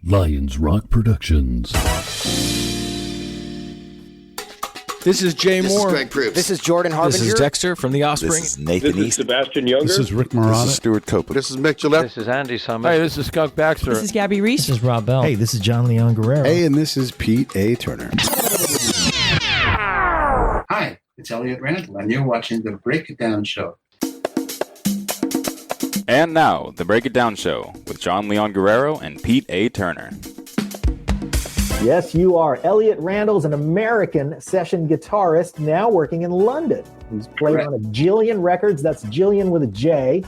Lions Rock Productions. This is Jay This Moore. is Greg Proops. This is Jordan Harbinger. This is Dexter from The Offspring. This is Nathan This is East. Sebastian Younger. This is Rick Marotta. This is Stuart Copeland. This is Mick Gillette. This is Andy Summers. Hey, this is Skunk Baxter. This is Gabby Reese. This is Rob Bell. Hey, this is John Leon Guerrero. Hey, and this is Pete A. Turner. Hi, it's Elliott Randal, and you're watching The Break It Down Show. And now, The Break It Down Show with John Leon Guerrero and Pete A. Turner. Yes, you are. Elliott Randal's an American session guitarist now working in London. He's played on a jillion records. That's Jillian with a J.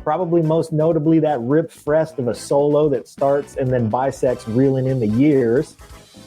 Probably most notably that rip frest of a solo that starts and then bisects Reeling in the Years.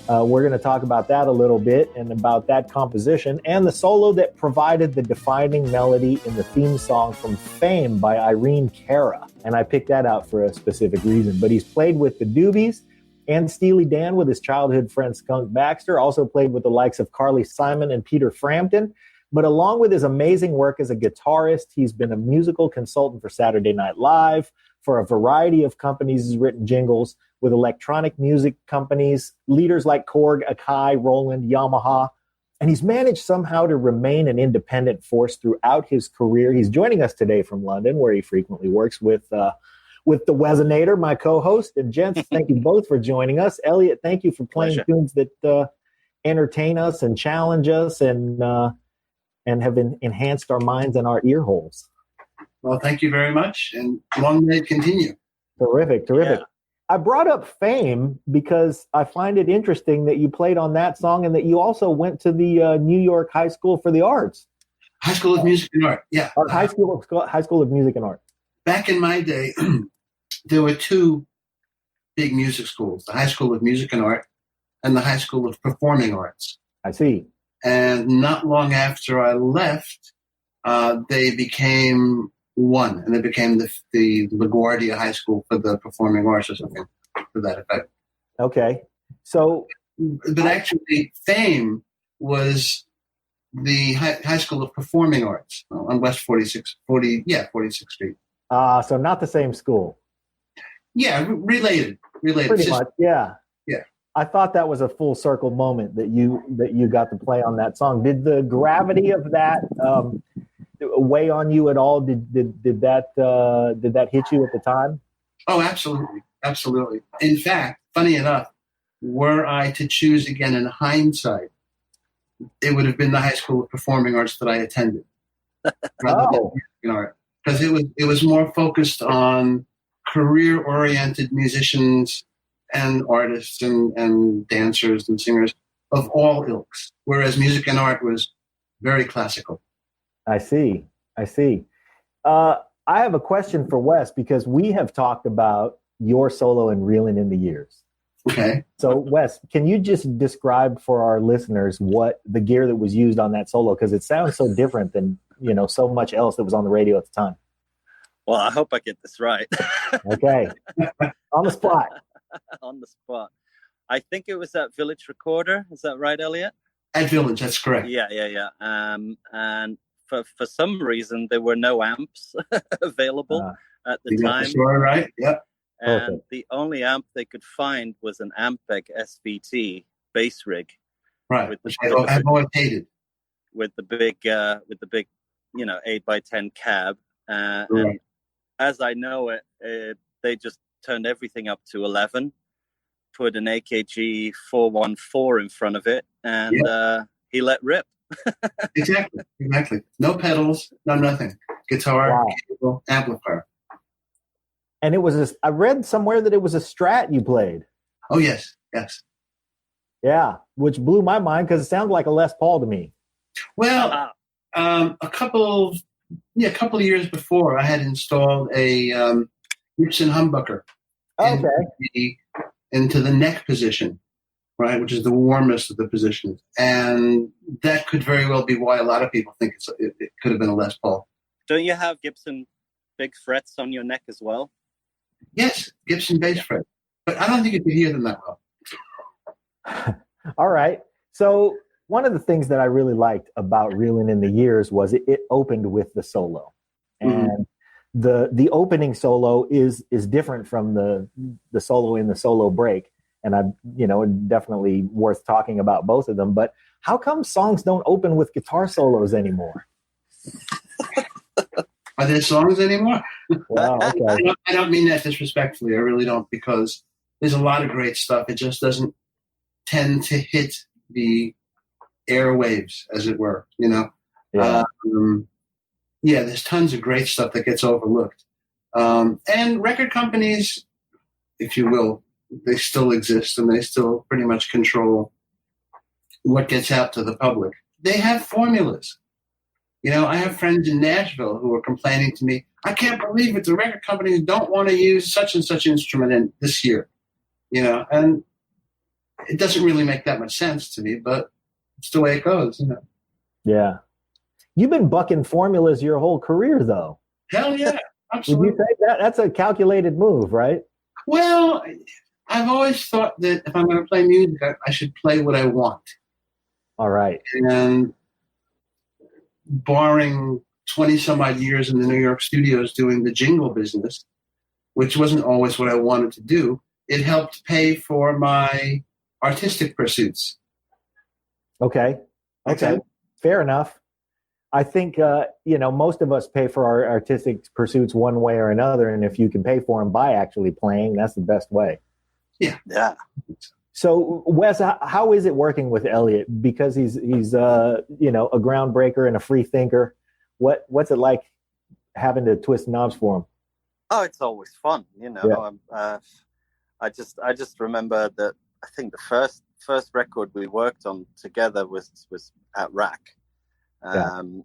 We're going to talk about that a little bit and about that composition and the solo that provided the defining melody in the theme song from Fame by Irene Cara. And I picked that out for a specific reason. But he's played with the Doobies and Steely Dan with his childhood friend Skunk Baxter, also played with the likes of Carly Simon and Peter Frampton. But along with his amazing work as a guitarist, he's been a musical consultant for Saturday Night Live, for a variety of companies. He's written jingles with electronic music companies, leaders like Korg, Akai, Roland, Yamaha. And he's managed somehow to remain an independent force throughout his career. He's joining us today from London, where he frequently works with the Wesonator, my co-host. And gents, thank you both for joining us. Elliot, thank you for playing tunes that entertain us and challenge us and have enhanced our minds and our ear holes. Well, thank you very much, and long may it continue. Terrific. Yeah. I brought up Fame because I find it interesting that you played on that song and that you also went to the New York High School for the Arts. High School of Music and Art, yeah. High School of Music and Art. Back in my day, there were two big music schools, the High School of Music and Art and the High School of Performing Arts. I see. And not long after I left, they became one, and they became the LaGuardia High School for the Performing Arts or something to that effect. Okay. So, but actually, Fame was the High School of Performing Arts on West 46th Street. So not the same school. Yeah, related. Pretty much, yeah. Yeah. I thought that was a full circle moment that you got to play on that song. Did the gravity of that weigh on you at all? Did that hit you at the time? Oh, absolutely. In fact, funny enough, were I to choose again in hindsight, it would have been the High School of Performing Arts that I attended, rather than music art, because it was more focused on career-oriented musicians and artists and dancers and singers of all ilks, whereas music and art was very classical. I see. I have a question for Wes, because we have talked about your solo in Reeling in the Years. Okay. So, Wes, can you just describe for our listeners what the gear that was used on that solo? Because it sounds so different than, so much else that was on the radio at the time. Well, I hope I get this right. Okay. On the spot. On the spot. I think it was at Village Recorder. Is that right, Elliot? At Village, that's correct. Yeah. And for some reason, there were no amps available at the time. Story, right? Yep. And Perfect. the only amp they could find was an Ampeg SVT bass rig. Right. Which I've always hated. With the big 8x10 cab. Right. And as I know it, they just turned everything up to 11, put an AKG 414 in front of it, and he let rip. Exactly. No pedals, no nothing. Guitar, cable, amplifier. And it was I read somewhere that it was a Strat you played. Oh, yes. Yeah, which blew my mind because it sounded like a Les Paul to me. Well, a couple of years before, I had installed a Gibson humbucker into the neck position, right, which is the warmest of the positions. And that could very well be why a lot of people think it could have been a Les Paul. Don't you have Gibson big frets on your neck as well? Yes, Gibson bass fret. But I don't think you can hear them that well. All right. So one of the things that I really liked about Reeling in the Years was it opened with the solo. And the opening solo is different from the solo in the solo break, and definitely worth talking about both of them. But how come songs don't open with guitar solos anymore? Are there songs anymore? Wow, okay. I don't mean that disrespectfully. I really don't, because there's a lot of great stuff. It just doesn't tend to hit the airwaves, as it were. Yeah. There's tons of great stuff that gets overlooked. And record companies, if you will, they still exist, and they still pretty much control what gets out to the public. They have formulas. I have friends in Nashville who are complaining to me, I can't believe it, the record companies don't want to use such and such instrument in this year. And it doesn't really make that much sense to me, but it's the way it goes. Yeah. You've been bucking formulas your whole career, though. Hell yeah, absolutely. Would you say that's a calculated move, right? Well, I've always thought that if I'm going to play music, I should play what I want. All right. And barring 20 some odd years in the New York studios doing the jingle business, which wasn't always what I wanted to do, it helped pay for my artistic pursuits. Okay. Fair enough. I think, most of us pay for our artistic pursuits one way or another. And if you can pay for them by actually playing, that's the best way. Yeah. So, Wes, how is it working with Elliot? Because he's a groundbreaker and a free thinker. What's it like having to twist knobs for him? Oh, it's always fun, Yeah. I just remember that I think the first record we worked on together was at Rack. It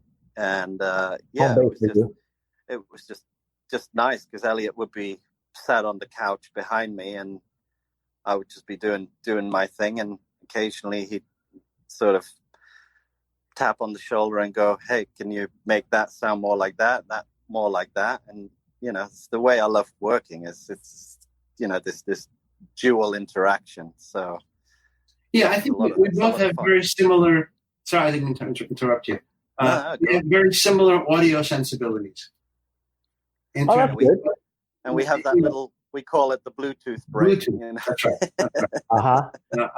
was just nice because Elliot would be sat on the couch behind me, and I would just be doing my thing, and occasionally he'd sort of tap on the shoulder and go, "Hey, can you make that sound more like that more like that?" And it's the way I love working. It's this dual interaction. So yeah, I think we both have very similar. Sorry, I didn't interrupt you. We have very similar audio sensibilities. That's good. And we have that little, we call it the Bluetooth brain. That's right. Uh-huh.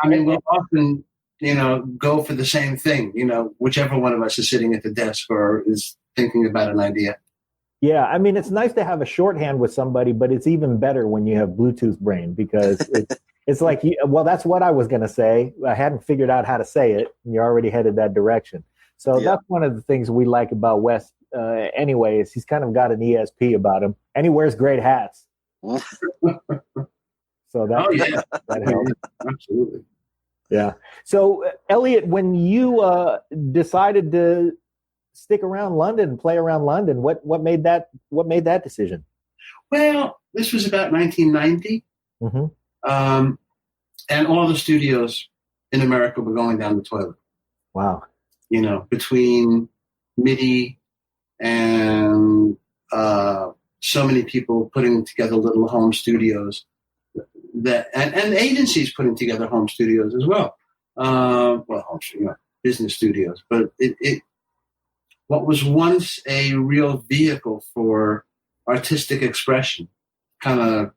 We'll often, go for the same thing, whichever one of us is sitting at the desk or is thinking about an idea. Yeah, it's nice to have a shorthand with somebody, but it's even better when you have Bluetooth brain, because it's like, that's what I was going to say. I hadn't figured out how to say it, and you already headed that direction. So that's one of the things we like about Wes anyway, is he's kind of got an ESP about him, and he wears great hats. So that helps. Absolutely. Yeah. So, Elliot, when you decided to stick around London and play around London, what made that decision? Well, this was about 1990, and all the studios in America were going down the toilet. Wow. Between MIDI and so many people putting together little home studios, and agencies putting together home studios as well. Business studios. But it what was once a real vehicle for artistic expression kind of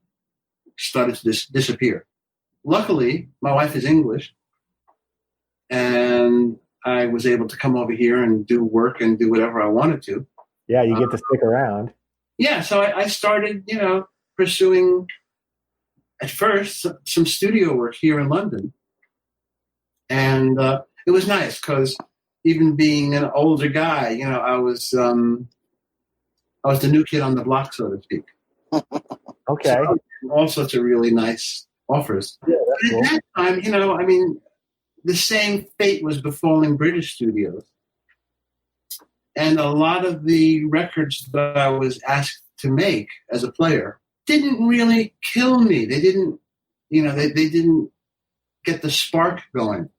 started to disappear. Luckily, my wife is English, and I was able to come over here and do work and do whatever I wanted to. Yeah, you get to stick around. Yeah, so I started, pursuing, at first, some studio work here in London. And it was nice because even being an older guy, I was the new kid on the block, so to speak. Okay. So, all sorts of really nice offers. Yeah, that's cool. At that time, the same fate was befalling British studios. And a lot of the records that I was asked to make as a player didn't really kill me. They didn't, they didn't get the spark going.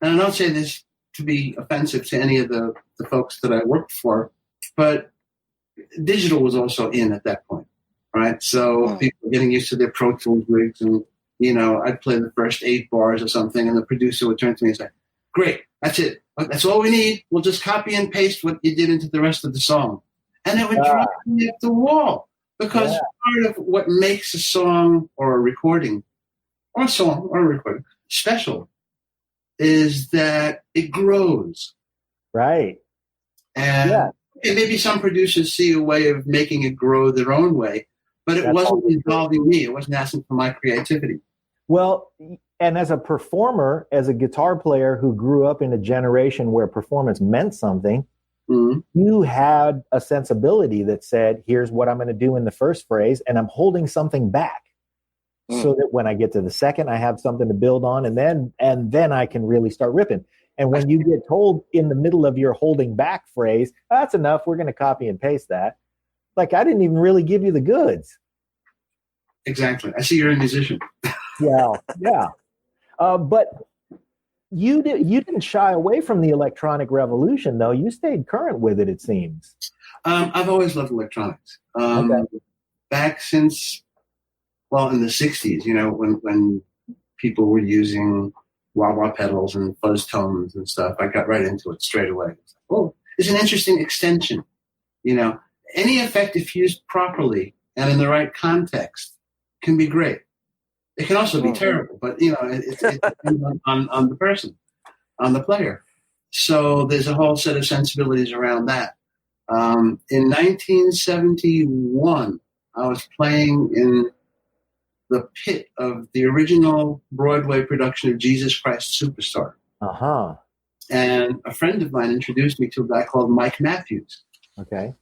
And I don't say this to be offensive to any of the folks that I worked for, but digital was also in at that point, right? So people were getting used to their Pro Tools rigs, and I'd play the first 8 bars or something, and the producer would turn to me and say, "Great, that's it. That's all we need. We'll just copy and paste what you did into the rest of the song." And it would drive me up the wall because part of what makes a song or a recording, or a song or a recording, special is that it grows. Right. And maybe some producers see a way of making it grow their own way, but it wasn't involving me. It wasn't asking for my creativity. Well, and as a performer, as a guitar player who grew up in a generation where performance meant something, you had a sensibility that said, here's what I'm going to do in the first phrase, and I'm holding something back so that when I get to the second, I have something to build on, and then I can really start ripping. And when you get told in the middle of your holding back phrase, that's enough, we're going to copy and paste that. Like, I didn't even really give you the goods. Exactly. I see you're a musician. Yeah. But you didn't shy away from the electronic revolution, though. You stayed current with it, it seems. I've always loved electronics. Back since, in the 60s, when people were using wah-wah pedals and fuzz tones and stuff, I got right into it straight away. Oh, it's an interesting extension. Any effect, if used properly and in the right context, can be great. It can also be terrible, but it depends on the person, on the player. So there's a whole set of sensibilities around that. In 1971, I was playing in the pit of the original Broadway production of Jesus Christ Superstar. And a friend of mine introduced me to a guy called Mike Matthews. Okay.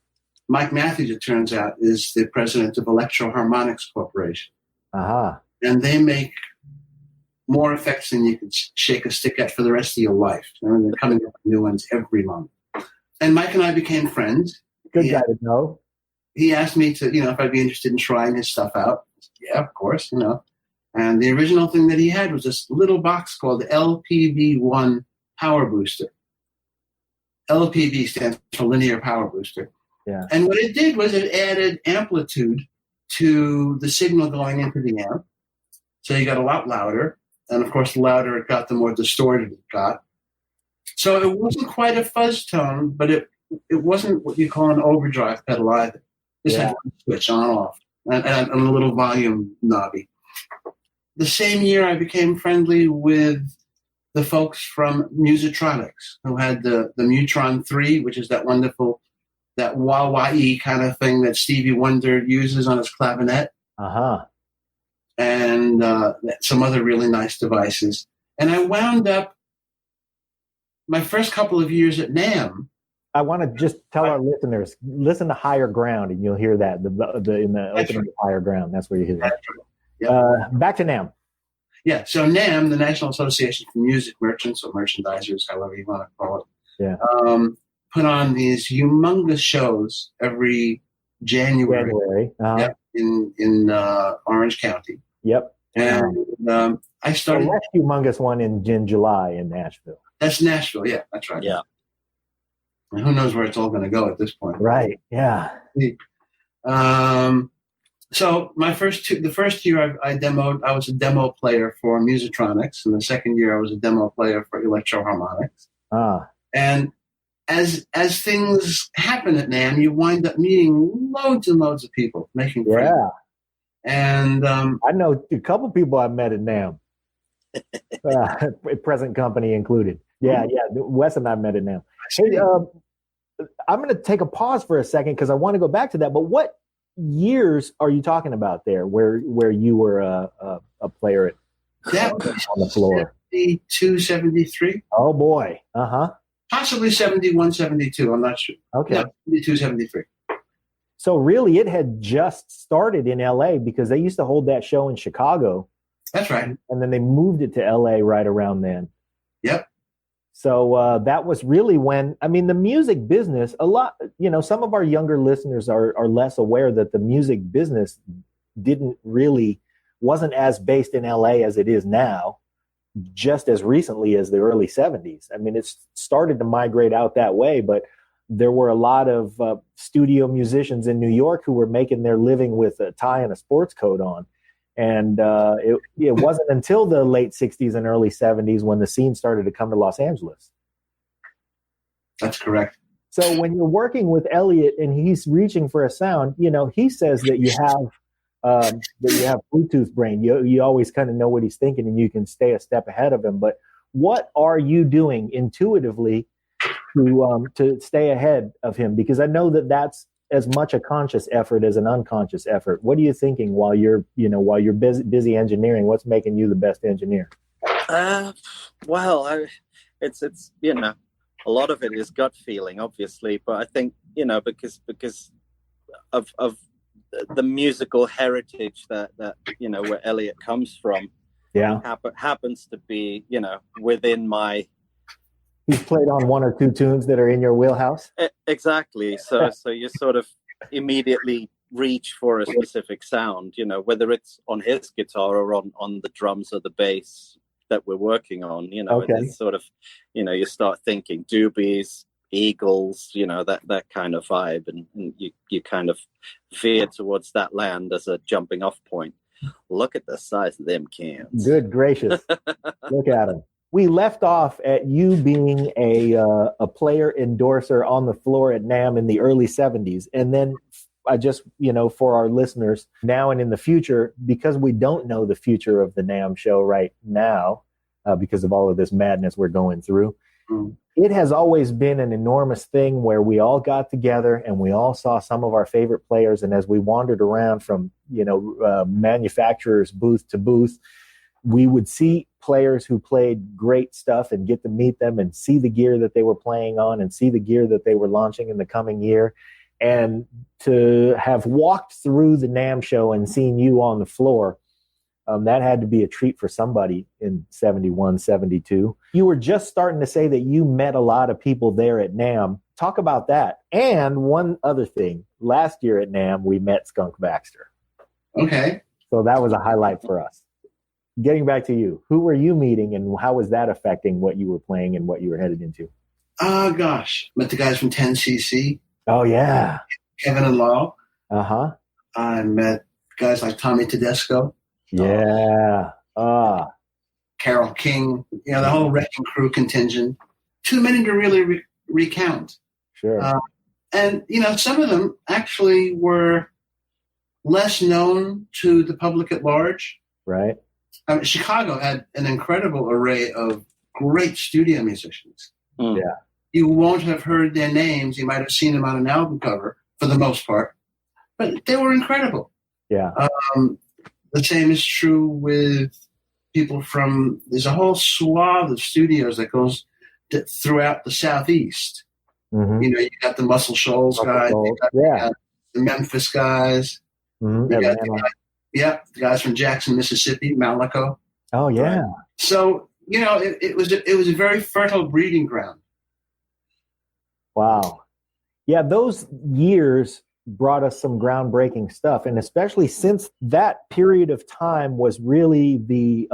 Mike Matthews, it turns out, is the president of Electro Harmonics Corporation. And they make more effects than you could shake a stick at for the rest of your life. And they're coming up with new ones every month. And Mike and I became friends. Good guy to know. He asked me to, if I'd be interested in trying his stuff out. Yeah, of course, And the original thing that he had was this little box called LPB1 Power Booster. LPB stands for Linear Power Booster. Yeah. And what it did was it added amplitude to the signal going into the amp. So you got a lot louder. And of course, the louder it got, the more distorted it got. So it wasn't quite a fuzz tone, but it wasn't what you call an overdrive pedal either. This had one switch on off and a little volume knobby. The same year, I became friendly with the folks from Musitronics, who had the Mutron 3, which is that wonderful, that wah-wah-y kind of thing that Stevie Wonder uses on his clavinet. And some other really nice devices. And I wound up my first couple of years at NAMM. I want to just tell our listeners, listen to Higher Ground, and you'll hear that in the opening of Higher Ground. That's where you hear that. Yep. Back to NAMM. Yeah, so NAMM, the National Association for Music Merchants or Merchandisers, however you want to call it, put on these humongous shows every January. In Orange County. Yep. And I started... The last humongous one in July in Nashville. That's Nashville, yeah, that's right. Yeah. And who knows where it's all going to go at this point. Right, yeah. So the first year I demoed, I was a demo player for Musitronics, and the second year I was a demo player for Electro Harmonics. And as things happen at NAMM, you wind up meeting loads and loads of people, making friends. Yeah. And I know a couple people I've met at NAMM, present company included. Yeah. Wes and I met at NAMM. Hey, I'm going to take a pause for a second because I want to go back to that. But what years are you talking about there where you were a player at on the floor? 72, 73. Oh, boy. Possibly 71, 72. I'm not sure. Okay. No, 72, 73. So really it had just started in L.A. because they used to hold that show in Chicago. That's right. And then they moved it to L.A. right around then. Yep. So that was really when, the music business, some of our younger listeners are less aware that the music business wasn't as based in LA as it is now, just as recently as the early 70s. It started to migrate out that way, but there were a lot of studio musicians in New York who were making their living with a tie and a sports coat on. And it wasn't until the late 60s and early 70s when the scene started to come to Los Angeles. That's correct. So when you're working with Elliot and he's reaching for a sound, he says that you have Bluetooth brain. You always kind of know what he's thinking and you can stay a step ahead of him. But what are you doing intuitively to stay ahead of him? Because I know that that's as much a conscious effort as an unconscious effort. What are you thinking while you're busy engineering? What's making you the best engineer? It's a lot of it is gut feeling, obviously, but I think because of the musical heritage that where Elliot comes from, happens to be within my. He's played on one or two tunes that are in your wheelhouse. Exactly. So you sort of immediately reach for a specific sound, whether it's on his guitar or on the drums or the bass that we're working on. It's sort of, you start thinking doobies, Eagles, that kind of vibe, and you kind of veer towards that land as a jumping off point. Look at the size of them cans. Good gracious. Look at them. We left off at you being a player endorser on the floor at NAMM in the early 70s. And then I just, for our listeners now and in the future, because we don't know the future of the NAMM show right now, because of all of this madness we're going through, it has always been an enormous thing where we all got together and we all saw some of our favorite players. And as we wandered around from, manufacturer's booth to booth, we would see players who played great stuff and get to meet them and see the gear that they were playing on and see the gear that they were launching in the coming year. And to have walked through the NAMM show and seen you on the floor, that had to be a treat for somebody in 71, 72. You were just starting to say that you met a lot of people there at NAMM. Talk about that. And one other thing, last year at NAMM, we met Skunk Baxter. Okay. So that was a highlight for us. Getting back to you, who were you meeting and how was that affecting what you were playing and what you were headed into? Oh, gosh. Met the guys from 10cc. Oh, yeah. Kevin and Lyle. Uh-huh. I met guys like Tommy Tedesco. Yeah. Carole King. The whole Wrecking Crew contingent. Too many to really recount. Sure. And, some of them actually were less known to the public at large. Right. Chicago had an incredible array of great studio musicians. Yeah. You won't have heard their names. You might have seen them on an album cover for the most part, but they were incredible. Yeah. The same is true with people there's a whole swath of studios that goes throughout the Southeast. Mm-hmm. You got the Muscle Shoals guys, you got the Memphis guys. Mm-hmm. You got the guys from Jackson, Mississippi, Malaco. Oh, yeah. Right? So, it was a very fertile breeding ground. Wow. Yeah, those years brought us some groundbreaking stuff. And especially since that period of time was really the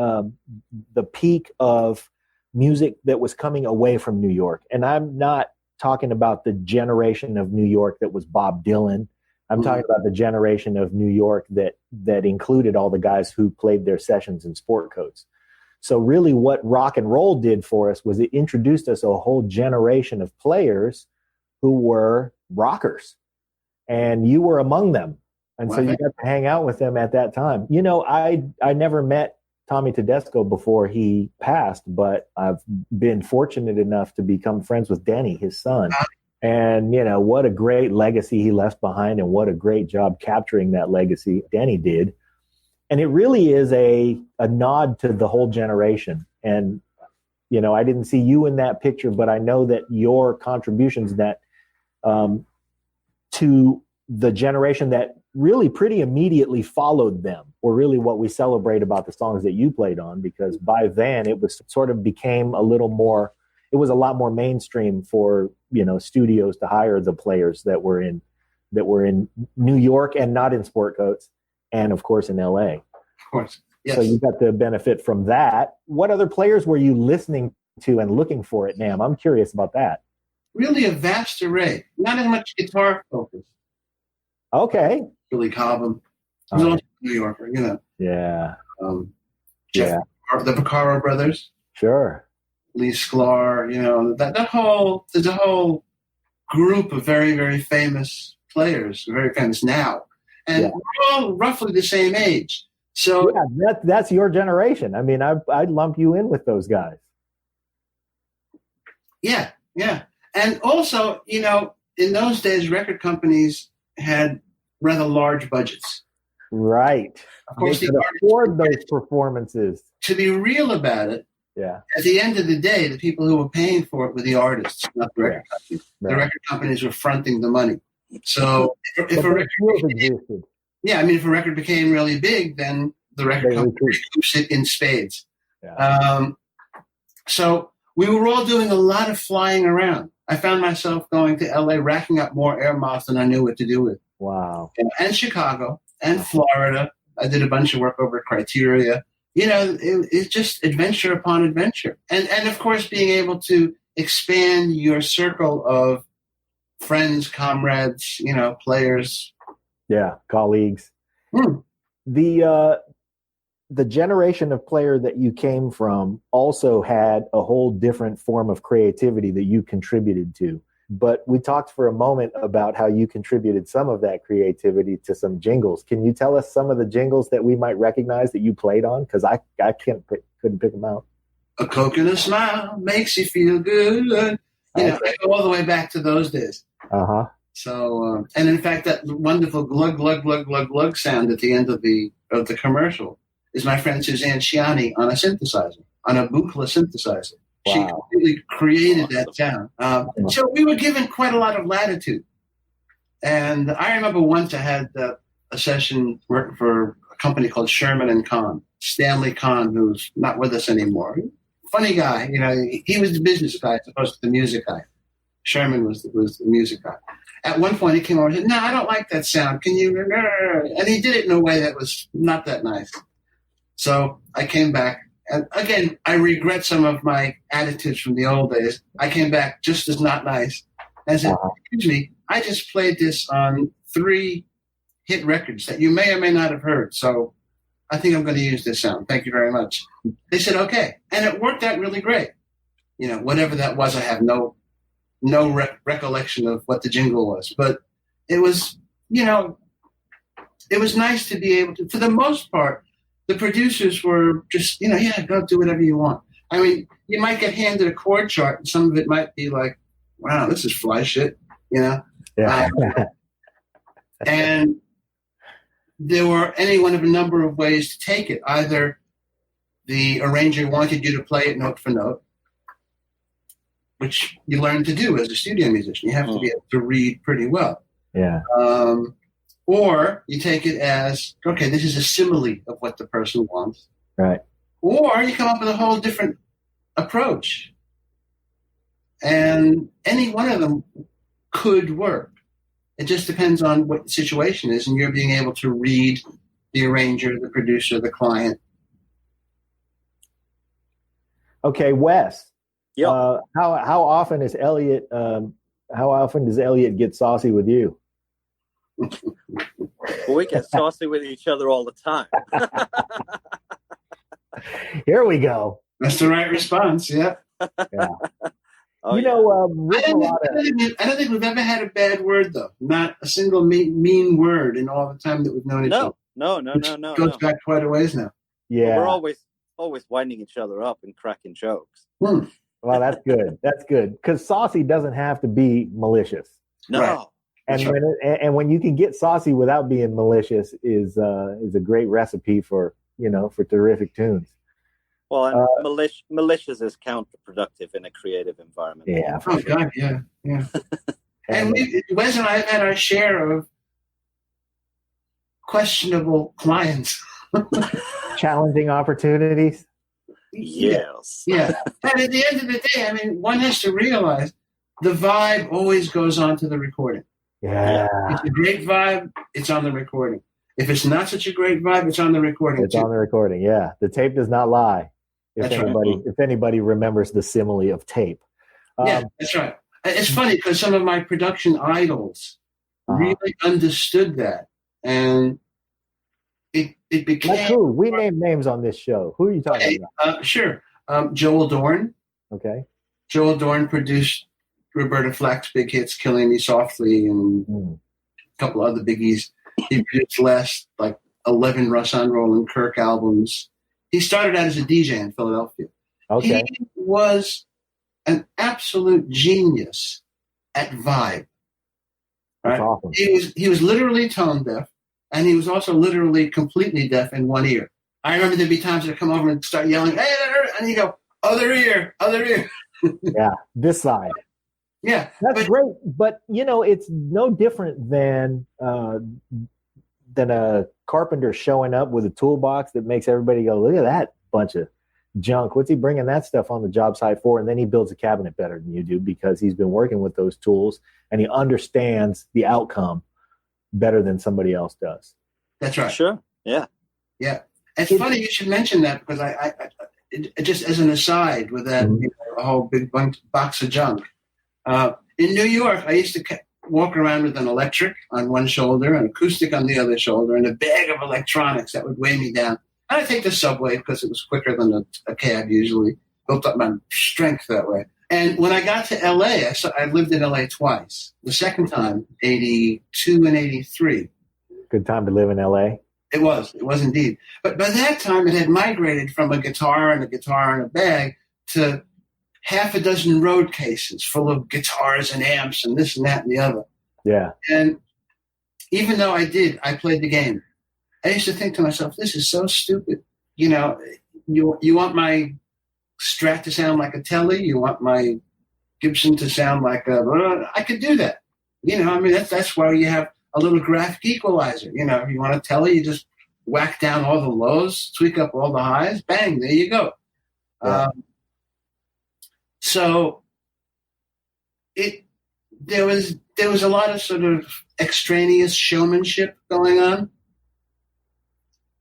peak of music that was coming away from New York. And I'm not talking about the generation of New York that was Bob Dylan. I'm talking about the generation of New York that included all the guys who played their sessions in sport coats. So really what rock and roll did for us was it introduced us a whole generation of players who were rockers. And you were among them. And so you got to hang out with them at that time. I never met Tommy Tedesco before he passed, but I've been fortunate enough to become friends with Denny, his son. And, what a great legacy he left behind and what a great job capturing that legacy Denny did. And it really is a nod to the whole generation. And, I didn't see you in that picture, but I know that your contributions that to the generation that really pretty immediately followed them were really what we celebrate about the songs that you played on, because by then it was sort of became a lot more mainstream for, studios to hire the players that were in New York and not in sport coats. And of course in LA. Of course. Yes. So you got the benefit from that. What other players were you listening to and looking for at NAMM? I'm curious about that. Really a vast array. Not as much guitar focus. Okay. Billy Cobham. He's also a New Yorker, Yeah. The Vaccaro brothers. Sure. Lee Sklar, there's a whole group of very, very famous players, very famous now. And we're all roughly the same age. So that's your generation. I mean, I'd lump you in with those guys. Yeah. And also, in those days, record companies had rather large budgets. Right. Of course, they could afford those performances. To be real about it, at the end of the day, the people who were paying for it were the artists, not the record companies. Right. The record companies were fronting the money. So if a record existed. Yeah, I mean, if a record became really big, then the record company recoups it in spades. Yeah. So we were all doing a lot of flying around. I found myself going to LA, racking up more air miles than I knew what to do with. Wow. And Chicago and Florida. I did a bunch of work over at Criteria. It's just adventure upon adventure. And of course, being able to expand your circle of friends, comrades, players. Yeah, colleagues. The generation of player that you came from also had a whole different form of creativity that you contributed to. But we talked for a moment about how you contributed some of that creativity to some jingles. Can you tell us some of the jingles that we might recognize that you played on? Because I couldn't pick them out. A coconut smile makes you feel good. I go all the way back to those days. Uh-huh. So, and in fact, that wonderful glug, glug, glug, glug, glug sound at the end of the commercial is my friend Suzanne Ciani on a synthesizer, on a Buchla synthesizer. Wow. She completely created that sound. So we were given quite a lot of latitude. And I remember once I had a session working for a company called Sherman and Kahn, Stanley Kahn, who's not with us anymore. Funny guy, he was the business guy as opposed to the music guy. Sherman was the music guy. At one point, he came over and said, "No, I don't like that sound. Can you?" And he did it in a way that was not that nice. So I came back. And again, I regret some of my attitudes from the old days. I came back just as not nice. I said, "Excuse me, I just played this on 3 hit records that you may or may not have heard. So I think I'm going to use this sound. Thank you very much." They said, "Okay." And it worked out really great. Whatever that was, I have no recollection of what the jingle was. But it was, it was nice to be able to, for the most part, the producers were just, go do whatever you want. I mean, you might get handed a chord chart, and some of it might be like, "Wow, this is fly shit," Yeah. And there were any one of a number of ways to take it. Either the arranger wanted you to play it note for note, which you learn to do as a studio musician. You have to be able to read pretty well. Yeah. Or you take it as, okay, this is a simile of what the person wants. Right. Or you come up with a whole different approach. And any one of them could work. It just depends on what the situation is, and you're being able to read the arranger, the producer, the client. Okay, Wes. Yeah. How often is Elliot? How often does Elliot get saucy with you? Well, we get saucy with each other all the time. Here we go. That's the right response. Yeah. Yeah. Oh, I don't think we've ever had a bad word, though. Not a single mean word in all the time that we've known each other. No. It goes back quite a ways now. Yeah. Well, we're always winding each other up and cracking jokes. Well, that's good. That's good. Because saucy doesn't have to be malicious. No. Right. And when you can get saucy without being malicious is a great recipe for terrific tunes. Well, and malicious is counterproductive in a creative environment. Yeah. Oh, God, yeah. And Wes and I have had our share of questionable clients. Challenging opportunities. Yes. Yeah. And at the end of the day, I mean, one has to realize the vibe always goes on to the recording. Yeah. If it's a great vibe, it's on the recording. If it's not such a great vibe, it's on the recording. It's on the recording, yeah. The tape does not lie. If anybody remembers the simile of tape. Yeah, that's right. It's funny because some of my production idols really understood that. And it became... Like who? We name names on this show. Who are you talking about? Sure. Joel Dorn. Okay. Joel Dorn produced Roberta Flack's big hits, Killing Me Softly, and a couple other biggies. He produced last, 11 Russ on Roland Kirk albums. He started out as a DJ in Philadelphia. Okay. He was an absolute genius at vibe. That's Right? awesome. He was literally tone deaf, and he was also literally completely deaf in one ear. I remember there'd be times he'd come over and start yelling, "Hey!" and he'd go, "Other ear, other ear." Yeah, this side. Yeah, That's great, but it's no different than a carpenter showing up with a toolbox that makes everybody go, "Look at that bunch of junk. What's he bringing that stuff on the job site for?" And then he builds a cabinet better than you do because he's been working with those tools and he understands the outcome better than somebody else does. That's right. Sure. Yeah. Yeah. It's funny you should mention that because I just as an aside with that a whole big box of junk. In New York, I used to walk around with an electric on one shoulder, an acoustic on the other shoulder, and a bag of electronics that would weigh me down. And I'd take the subway because it was quicker than a cab usually. Built up my strength that way. And when I got to L.A., I lived in L.A. twice. The second time, 82 and 83. Good time to live in L.A. It was indeed. But by that time, it had migrated from a guitar and a bag to half a dozen road cases full of guitars and amps and this and that and the other. Yeah. And even though I played the game, I used to think to myself, this is so stupid. You want my Strat to sound like a Telly? You want my Gibson to sound like I could do that. That's why you have a little graphic equalizer. If you want a Telly, you just whack down all the lows, tweak up all the highs, bang, there you go. Yeah. So there was a lot of sort of extraneous showmanship going on,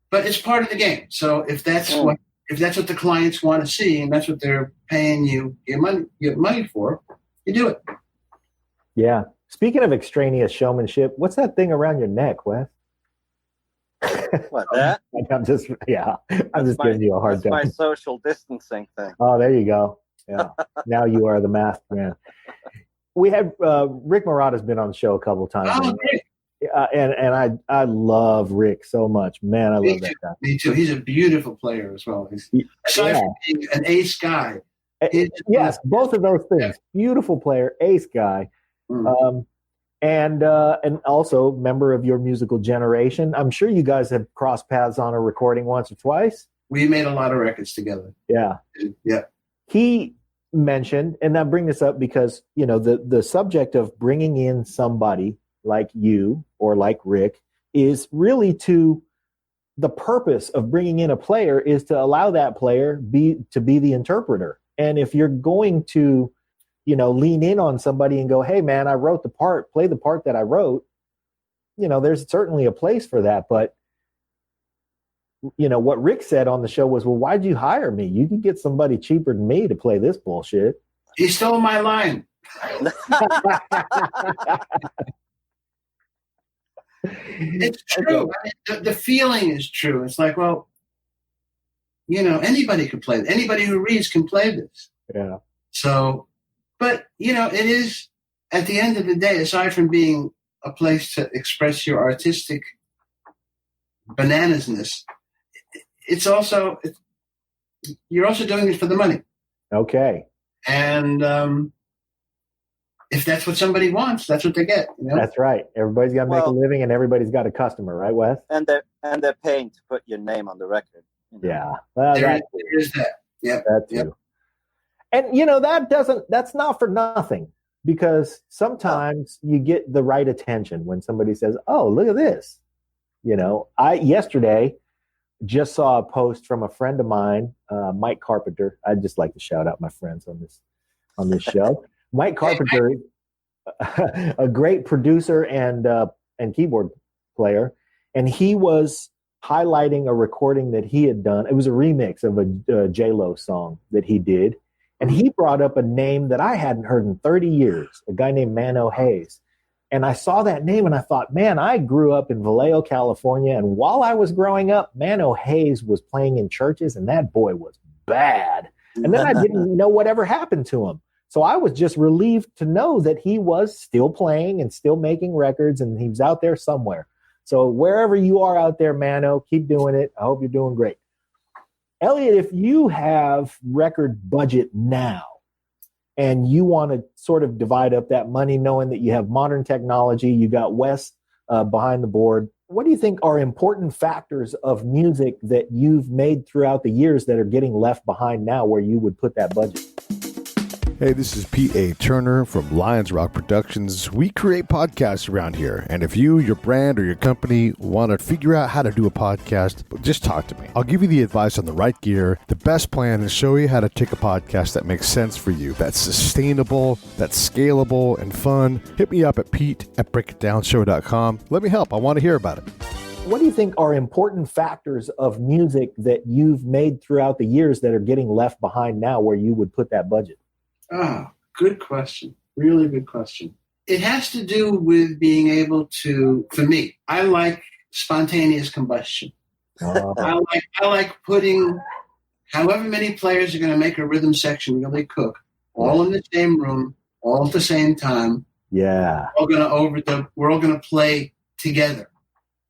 but it's part of the game. So if that's what the clients want to see and that's what they're paying you your money for, you do it. Yeah. Speaking of extraneous showmanship, what's that thing around your neck, Wes? What, that? I'm just giving you a hard time. That's my social distancing thing. Oh, there you go. Yeah. Now you are the masked man. We had Rick Murata's been on the show a couple of times. Oh, great. And I love Rick so much. Man, I love that guy. Me too. He's a beautiful player as well. Aside from being an ace guy. Yes, both of those things. Beautiful player, ace guy. And also member of your musical generation. I'm sure you guys have crossed paths on a recording once or twice. We made a lot of records together. Yeah. Yeah. He mentioned, and I bring this up because, the subject of bringing in somebody like you or like Rick is really the purpose of bringing in a player is to allow that player to be the interpreter. And if you're going to, lean in on somebody and go, "Hey man, I wrote the part, play the part that I wrote," there's certainly a place for that. But what Rick said on the show was, "Well, why'd you hire me? You can get somebody cheaper than me to play this bullshit." He stole my line. It's true. I mean, the feeling is true. It's like, well, anybody could play. Anybody who reads can play this. Yeah. So, but it is at the end of the day, aside from being a place to express your artistic bananasness, you're also doing it for the money. Okay. And if that's what somebody wants, that's what they get. That's right. Everybody's got to make a living, and everybody's got a customer, right, Wes? And they're paying to put your name on the record. Yeah. Well, there is that. Yeah. That too. Yep. And that's not for nothing, because sometimes you get the right attention when somebody says, "Oh, look at this." I yesterday just saw a post from a friend of mine, Mike Carpenter. I'd just like to shout out my friends on this show. Mike Carpenter, a great producer and keyboard player, and he was highlighting a recording that he had done. It was a remix of a J-Lo song that he did, and he brought up a name that I hadn't heard in 30 years, a guy named Mano Hayes. And I saw that name and I thought, man, I grew up in Vallejo, California, and while I was growing up, Mano Hayes was playing in churches, and that boy was bad. And then I didn't know whatever happened to him. So I was just relieved to know that he was still playing and still making records, and he was out there somewhere. So wherever you are out there, Mano, keep doing it. I hope you're doing great. Elliot, if you have record budget now and you want to sort of divide up that money, knowing that you have modern technology, you got Wes behind the board, what do you think are important factors of music that you've made throughout the years that are getting left behind now where you would put that budget? Hey, this is Pete A. Turner from Lions Rock Productions. We create podcasts around here, and if you, your brand, or your company want to figure out how to do a podcast, just talk to me. I'll give you the advice on the right gear, the best plan, and show you how to take a podcast that makes sense for you, that's sustainable, that's scalable, and fun. Hit me up at pete@breakitdownshow.com. Let me help. I want to hear about it. What do you think are important factors of music that you've made throughout the years that are getting left behind now where you would put that budget? Oh, good question. Really good question. It has to do with being able to, for me, I like spontaneous combustion. Oh. I like putting however many players are going to make a rhythm section really cook, all in the same room, all at the same time. Yeah. We're all going to play together.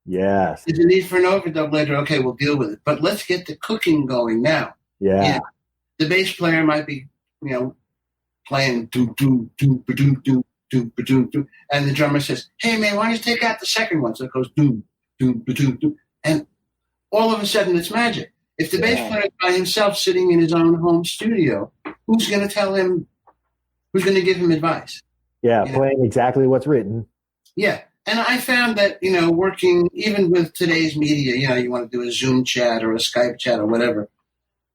Yes. There's a need for an overdub later. Okay, we'll deal with it. But let's get the cooking going now. Yeah. The bass player might be, playing do do do do do do do do do, and the drummer says, "Hey man, why don't you take out the second one?" So it goes do do do do, and all of a sudden it's magic. If the bass player is by himself sitting in his own home studio, who's going to tell him? Who's going to give him advice? Yeah, playing exactly what's written. Yeah, and I found that working even with today's media, you want to do a Zoom chat or a Skype chat or whatever,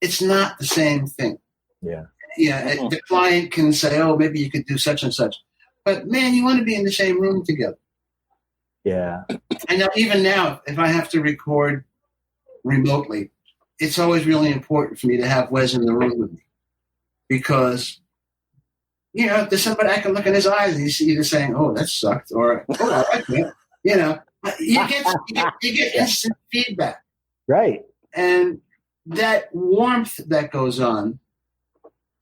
it's not the same thing. Yeah. Yeah, the client can say, "Oh, maybe you could do such and such," but man, you want to be in the same room together. Yeah. I know. Even now, if I have to record remotely, it's always really important for me to have Wes in the room with me because there's somebody I can look in his eyes and he's either saying, "Oh, that sucked," or "Oh, I like that." You get instant feedback, right? And that warmth that goes on.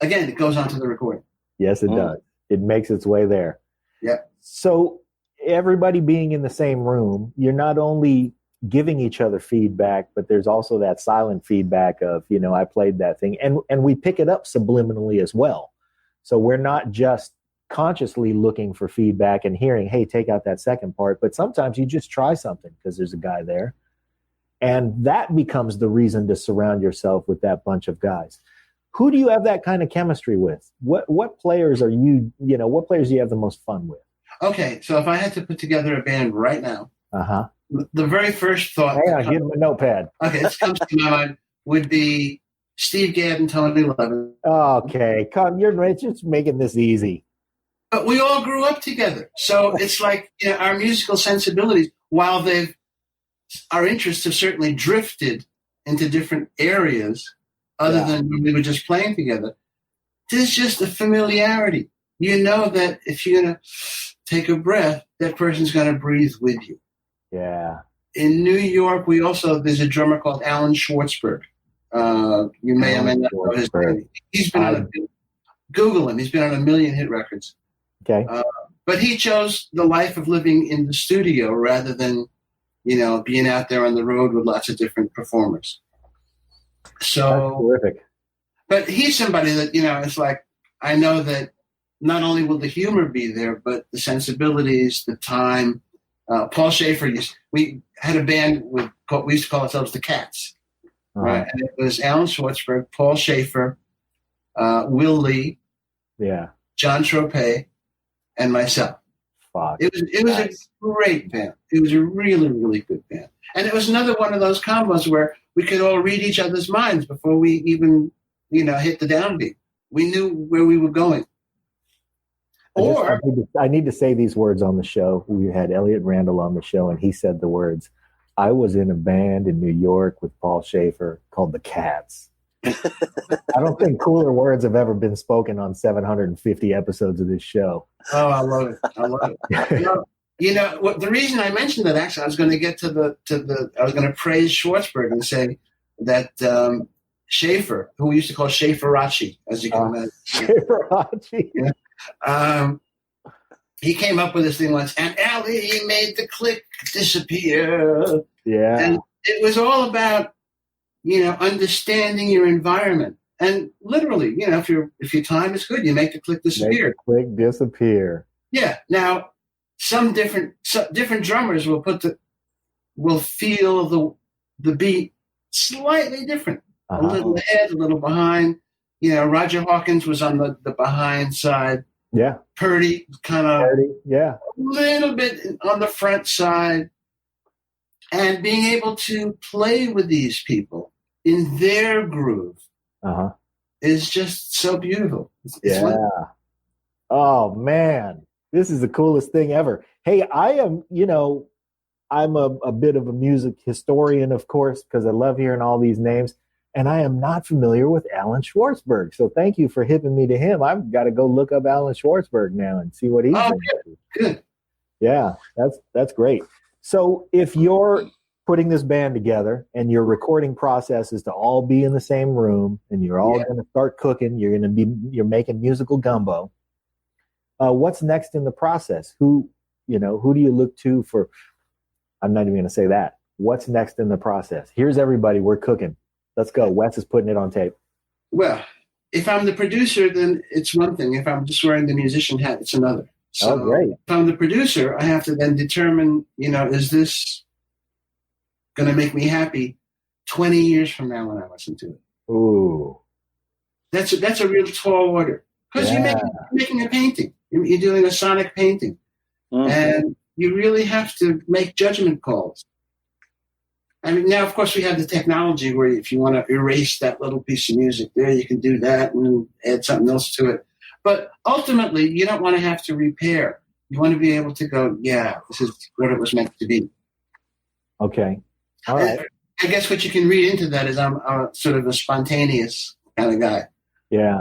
Again, it goes on to the recording. Yes, it does. It makes its way there. Yeah. So everybody being in the same room, you're not only giving each other feedback, but there's also that silent feedback of, I played that thing. And we pick it up subliminally as well. So we're not just consciously looking for feedback and hearing, hey, take out that second part. But sometimes you just try something because there's a guy there. And that becomes the reason to surround yourself with that bunch of guys. Who do you have that kind of chemistry with? What players are you, what players do you have the most fun with? Okay, so if I had to put together a band right now, the very first thought... Hang on, give him a notepad. Okay, this comes to my mind would be Steve Gadd and Tony Levin. Okay, you're just making this easy. But we all grew up together. So it's like our musical sensibilities, while our interests have certainly drifted into different areas, other than when we were just playing together, there's just a familiarity. You know that if you're going to take a breath, that person's going to breathe with you. Yeah. In New York, there's a drummer called Alan Schwartzberg. You may or may not know his name. He's been Google him. He's been on 1 million hit records. Okay. But he chose the life of living in the studio rather than, being out there on the road with lots of different performers. So that's terrific. But he's somebody that, it's like, I know that not only will the humor be there, but the sensibilities, the time. Paul Schaefer, we had a band we used to call ourselves the Cats. Right? And it was Alan Schwartzberg, Paul Schaefer, Will Lee, John Tropez, and myself. Fuck. It was a great band. It was a really, really good band. And it was another one of those combos where we could all read each other's minds before we even, hit the downbeat. We knew where we were going. I need to say these words on the show. We had Elliott Randal on the show, and he said the words, "I was in a band in New York with Paul Schaefer called the Cats." I don't think cooler words have ever been spoken on 750 episodes of this show. Oh, I love it. I love it. The reason I mentioned that, actually, I was going to get I was going to praise Schwartzberg and say that Schaefer, who we used to call Schaeferachi, as you can imagine. Schaeferachi. Yeah. He came up with this thing once, and Ellie made the click disappear. Yeah. And it was all about, understanding your environment. And literally, if your time is good, you make the click disappear. Make the click disappear. Yeah. Now, some different drummers will feel the beat slightly different. A little ahead, a little behind. Roger Hawkins was on the behind side. Yeah. Purdy kind of yeah. A little bit on the front side. And being able to play with these people in their groove is just so beautiful. It's wonderful. Oh, man. This is the coolest thing ever. Hey, I am, I'm a bit of a music historian, of course, because I love hearing all these names. And I am not familiar with Alan Schwartzberg. So thank you for hipping me to him. I've got to go look up Alan Schwartzberg now and see what he's doing. Good. Yeah, that's great. So if you're putting this band together and your recording process is to all be in the same room and you're all going to start cooking, you're making musical gumbo. What's next in the process? Who do you look to for? I'm not even going to say that. What's next in the process? Here's everybody. We're cooking. Let's go. Wes is putting it on tape. Well, if I'm the producer, then it's one thing. If I'm just wearing the musician hat, it's another. So great. If I'm the producer, I have to then determine, is this going to make me happy 20 years from now when I listen to it? Ooh. That's a real tall order. Because you're making a painting. You're doing a sonic painting. And you really have to make judgment calls. I mean, now, of course, we have the technology where if you want to erase that little piece of music there, you can do that and add something else to it. But ultimately, you don't want to have to repair. You want to be able to go, this is what it was meant to be. Okay. All right. I guess what you can read into that is I'm sort of a spontaneous kind of guy. Yeah.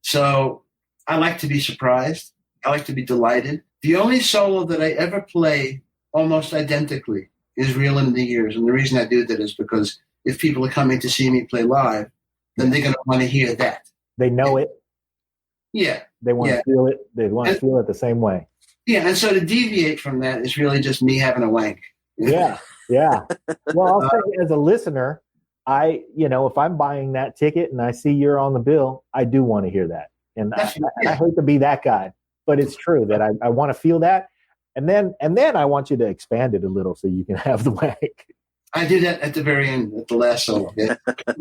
So I like to be surprised. I like to be delighted. The only solo that I ever play almost identically is Reel in the Years. And the reason I do that is because if people are coming to see me play live, then they're going to want to hear that. They know it. Yeah. They want to feel it. They want to feel it the same way. Yeah. And so to deviate from that is really just me having a wank. Yeah. Yeah. Well, I'll say as a listener, if I'm buying that ticket and I see you're on the bill, I do want to hear that. And I hate to be that guy, but it's true that I want to feel that. And then I want you to expand it a little so you can have the wank. I do that at the very end, at the last solo. Yeah.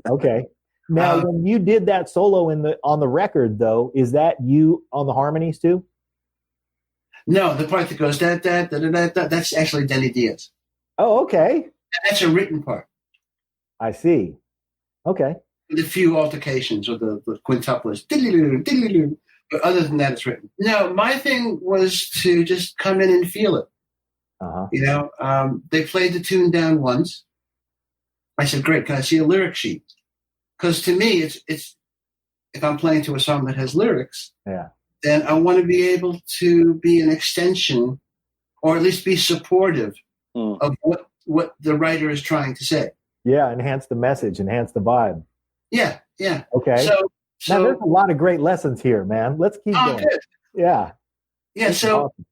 Okay. Now, when you did that solo on the record, though, is that you on the harmonies too? No, the part that goes da da da da da. That's actually Denny Diaz. Oh, okay. That's a written part. I see. Okay. With a few altercations with the quintuplets. But other than that, it's written. No, my thing was to just come in and feel it. They played the tune down once. I said, "Great, can I see a lyric sheet?" Because to me, it's if I'm playing to a song that has lyrics, then I want to be able to be an extension, or at least be supportive of what the writer is trying to say. Yeah, enhance the message, enhance the vibe. Yeah. Okay. So now there's a lot of great lessons here, man. Let's keep going. Good. Yeah. Yeah. So awesome.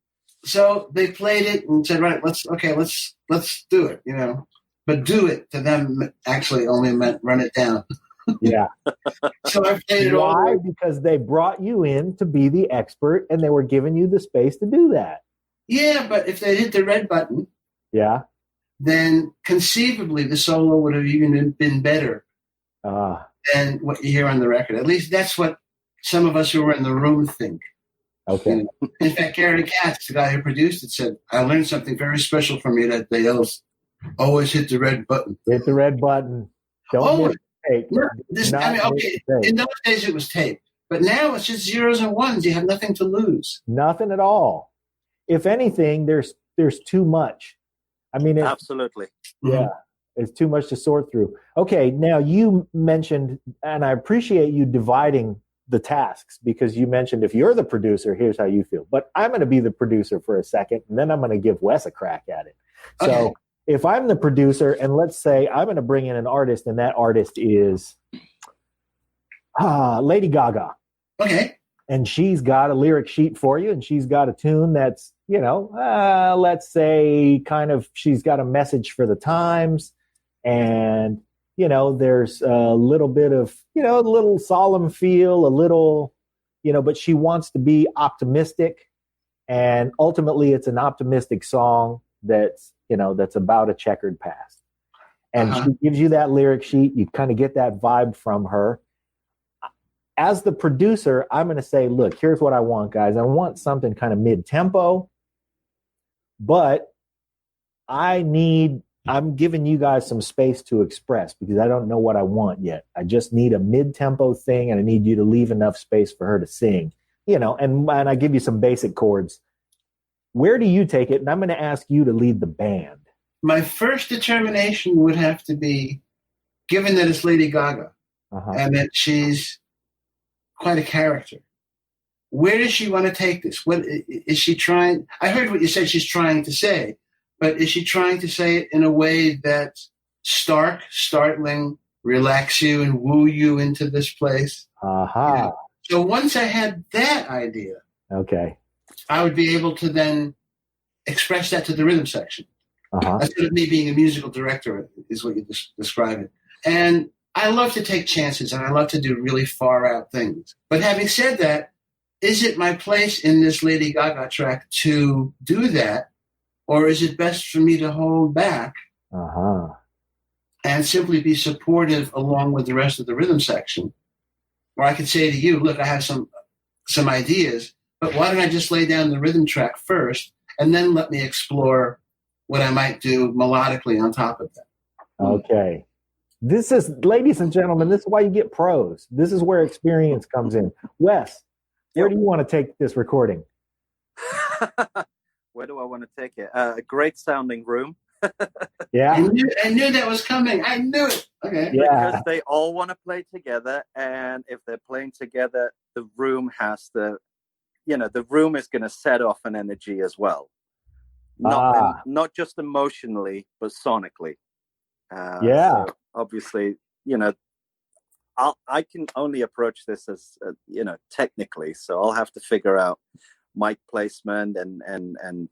So they played it and said, "Right, let's do it." But do it to them actually only meant run it down. Yeah. So I played it all. Why? Because they brought you in to be the expert, and they were giving you the space to do that. Yeah, but if they hit the red button, then conceivably the solo would have even been better than what you hear on the record. At least that's what some of us who were in the room think. Okay. In fact, Gary Katz, the guy who produced it, said, "I learned something very special from you that they always hit the red button." Hit the red button. Don't miss tape. In those days it was tape, but now it's just zeros and ones. You have nothing to lose. Nothing at all. If anything, there's too much. I mean, absolutely. Yeah, it's too much to sort through. Okay, now you mentioned, and I appreciate you dividing the tasks, because you mentioned if you're the producer, here's how you feel. But I'm going to be the producer for a second, and then I'm going to give Wes a crack at it. So if I'm the producer and let's say I'm going to bring in an artist and that artist is Lady Gaga. Okay. And she's got a lyric sheet for you and she's got a tune that's, let's say kind of she's got a message for the times and, there's a little bit of, a little solemn feel, a little, but she wants to be optimistic. And ultimately it's an optimistic song that's about a checkered past. And she gives you that lyric sheet. You kind of get that vibe from her. As the producer, I'm going to say, look, here's what I want, guys. I want something kind of mid-tempo, but I'm giving you guys some space to express because I don't know what I want yet. I just need a mid-tempo thing, and I need you to leave enough space for her to sing, and I give you some basic chords. Where do you take it? And I'm going to ask you to lead the band. My first determination would have to be, given that it's Lady Gaga and that she's quite a character, where does she want to take this? What is she trying? I heard what you said she's trying to say, but is she trying to say it in a way that's stark, startling, relax you and woo you into this place? So once I had that idea, okay, I would be able to then express that to the rhythm section. That's sort of me being a musical director is what you describe it. And I love to take chances and I love to do really far out things. But having said that, is it my place in this Lady Gaga track to do that? Or is it best for me to hold back and simply be supportive along with the rest of the rhythm section? Or I could say to you, look, I have some ideas, but why don't I just lay down the rhythm track first and then let me explore what I might do melodically on top of that? Okay. This is, ladies and gentlemen, this is why you get pros. This is where experience comes in. Wes, where do you want to take this recording? Where do I want to take it? A great sounding room. Yeah. I knew that was coming. I knew it. Okay. Yeah. Because they all want to play together. And if they're playing together, the room has to, the room is going to set off an energy as well. Not just emotionally, but sonically. So obviously, I can only approach this as, technically. So I'll have to figure out mic placement and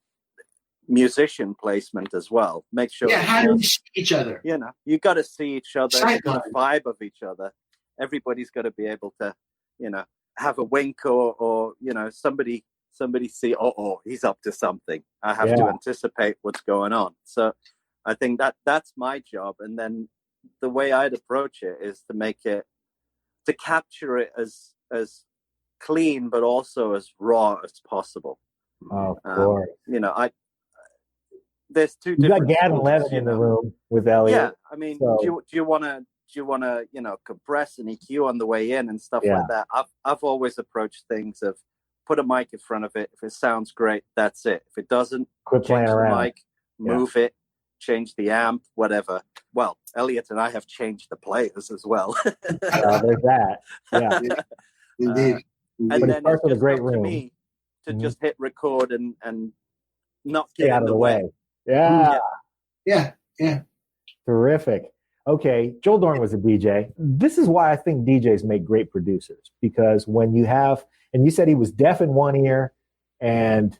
musician placement as well. Make sure. Yeah, how do we see each other? You got to see each other, the vibe of each other. Everybody's got to be able to, have a wink or somebody see, he's up to something. I have to anticipate what's going on. So I think that's my job. And then the way I'd approach it is to capture it as clean, but also as raw as possible. Of course. There's two you different. You got Gad and Levin in the room with Elliot. Yeah, I mean, do you want to compress and EQ on the way in and stuff like that? I've always approached things of put a mic in front of it. If it sounds great, that's it. If it doesn't, quit playing change around. The mic, move it, change the amp, whatever. Well, Elliot and I have changed the players as well. There's that. Yeah, indeed. And then it's a just great up room to me to just hit record and not stay get out in of the way. Yeah. Terrific. Okay, Joel Dorn was a DJ. This is why I think DJs make great producers, because when you have, and you said he was deaf in one ear and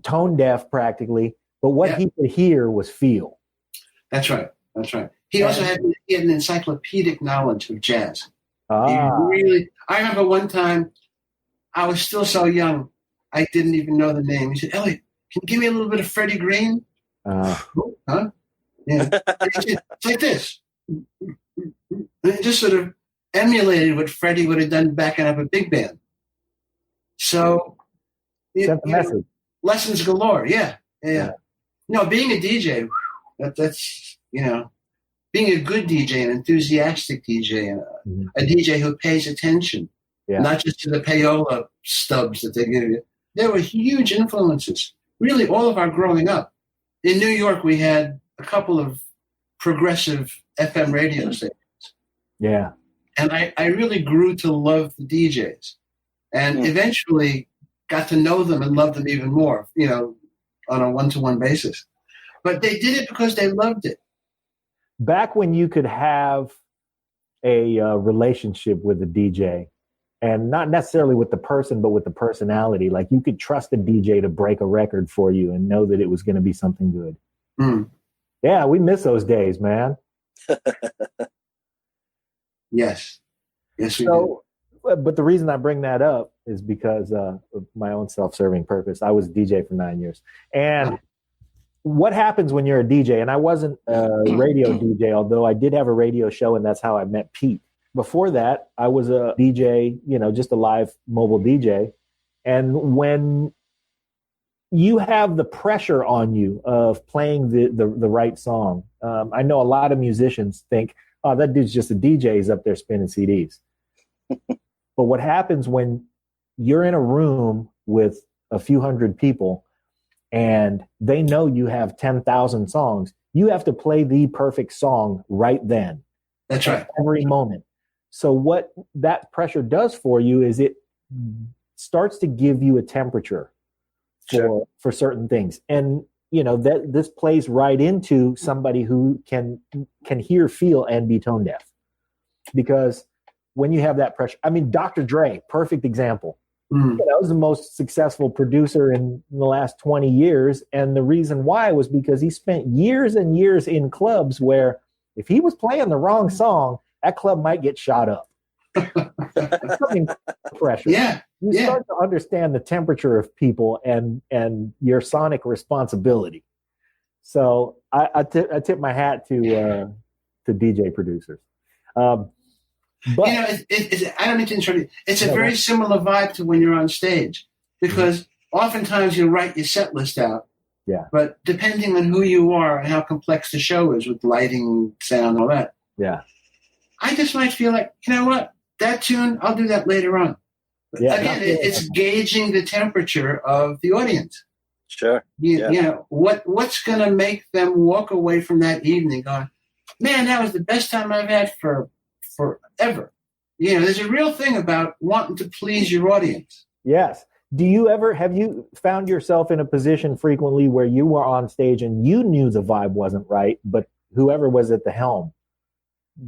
tone deaf practically, but what he could hear was feel. That's right. He also had an encyclopedic knowledge of jazz. I remember one time, I was still so young, I didn't even know the name. He said, Elliot, can you give me a little bit of Freddie Green? Huh? Yeah. It's like this. And it just sort of emulated what Freddie would have done backing up a big band. So, message. Lessons galore. Yeah. No, being a DJ, that's being a good DJ, an enthusiastic DJ, a DJ who pays attention, not just to the payola stubs that they give you. There were huge influences, really all of our growing up. In New York, we had a couple of progressive FM radio stations. Yeah. And I really grew to love the DJs and eventually got to know them and love them even more, on a one-to-one basis. But they did it because they loved it. Back when you could have a relationship with a DJ, and not necessarily with the person, but with the personality, like you could trust a DJ to break a record for you and know that it was going to be something good. Mm. Yeah, we miss those days, man. Yes. Yes, we do. But the reason I bring that up is because of my own self-serving purpose. I was a DJ for 9 years. And what happens when you're a DJ? And I wasn't a radio DJ, although I did have a radio show, and that's how I met Pete. Before that, I was a DJ, just a live mobile DJ. And when you have the pressure on you of playing the right song, I know a lot of musicians think, oh, that dude's just a DJ. He's up there spinning CDs. But what happens when you're in a room with a few hundred people and they know you have 10,000 songs, you have to play the perfect song right then. That's right. Every moment. So what that pressure does for you is it starts to give you a temperature for certain things. And, that this plays right into somebody who can hear, feel, and be tone deaf. Because when you have that pressure, I mean, Dr. Dre, perfect example. Was the most successful producer in the last 20 years. And the reason why was because he spent years and years in clubs where if he was playing the wrong song, that club might get shot up. Pressure. Yeah. You start to understand the temperature of people and your sonic responsibility. So I tip my hat to DJ producers. But I don't mean to interrupt you. It's a very similar vibe to when you're on stage, because oftentimes you write your set list out. Yeah. But depending on who you are and how complex the show is with lighting, sound, all that. Yeah. I just might feel like, you know what, that tune, I'll do that later on. Yeah, again, it's gauging the temperature of the audience. Sure. What's going to make them walk away from that evening going, man, that was the best time I've had forever. There's a real thing about wanting to please your audience. Yes. Have you found yourself in a position frequently where you were on stage and you knew the vibe wasn't right, but whoever was at the helm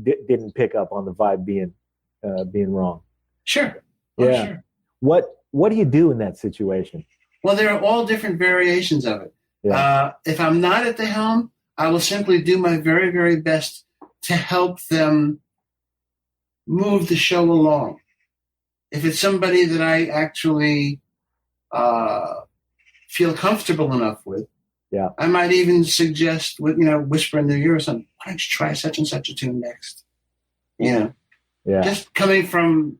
didn't pick up on the vibe being wrong? Sure. Yeah. Sure. What do you do in that situation? Well, there are all different variations of it. Yeah. If I'm not at the helm, I will simply do my very, very best to help them move the show along. If it's somebody that I actually feel comfortable enough with, I might even suggest, whisper in their ear or something, why don't you try such and such a tune next? Just coming from,